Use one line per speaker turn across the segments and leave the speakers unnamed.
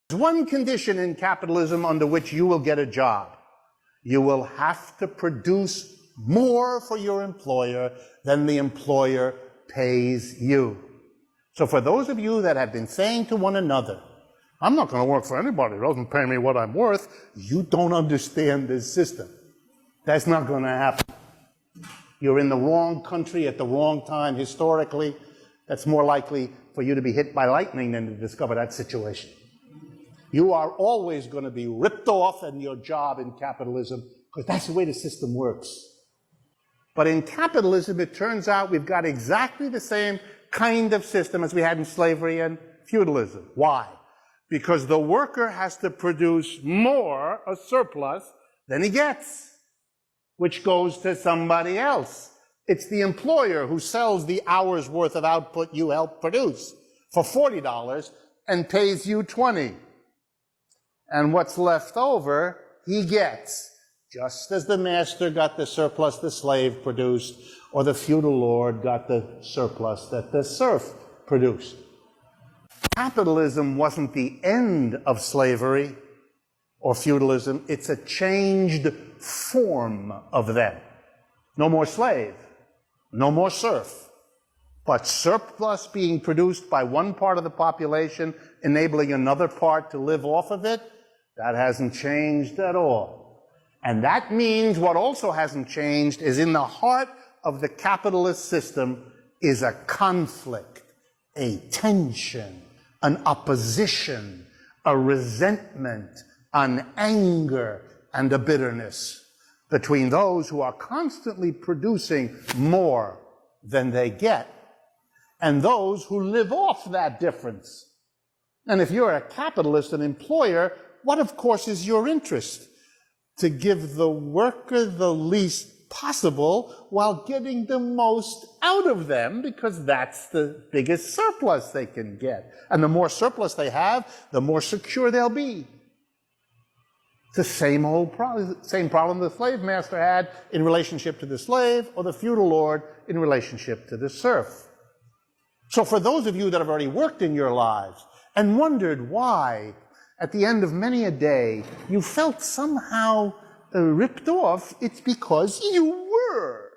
There's one condition in capitalism under which you will get a job. You will have to produce more for your employer than the employer pays you. So for those of you that have been saying to one another, I'm not going to work for anybody who doesn't pay me what I'm worth, you don't understand this system. That's not going to happen. You're in the wrong country at the wrong time historically. That's more likely for you to be hit by lightning than to discover that situation. You are always going to be ripped off in your job in capitalism because that's the way the system works. But in capitalism, it turns out we've got exactly the same kind of system as we had in slavery and feudalism. Why? Because the worker has to produce more, a surplus, than he gets, which goes to somebody else. It's the employer who sells the hour's worth of output you helped produce for $40 and pays you $20. And what's left over, he gets, just as the master got the surplus the slave produced, or the feudal lord got the surplus that the serf produced. Capitalism wasn't the end of slavery or feudalism, it's a changed form of them. No more slave, no more serf, but surplus being produced by one part of the population, enabling another part to live off of it, that hasn't changed at all. And that means what also hasn't changed is in the heart of the capitalist system is a conflict, a tension, an opposition, a resentment, an anger, and a bitterness between those who are constantly producing more than they get and those who live off that difference. And if you're a capitalist, an employer, what of course is your interest? To give the worker the least possible while getting the most out of them, because that's the biggest surplus they can get. And the more surplus they have, the more secure they'll be. It's the same problem the slave master had in relationship to the slave, or the feudal lord in relationship to the serf. So for those of you that have already worked in your lives and wondered why, at the end of many a day, you felt somehow ripped off, it's because you were.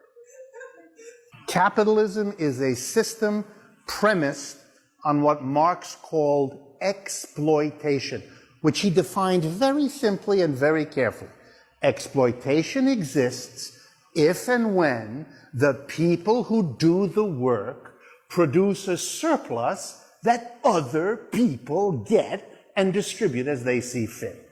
Capitalism is a system premised on what Marx called exploitation, which he defined very simply and very carefully. Exploitation exists if and when the people who do the work produce a surplus that other people get and distribute as they see fit.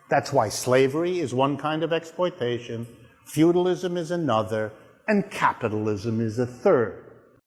That's why slavery is one kind of exploitation, feudalism is another, and capitalism is a third.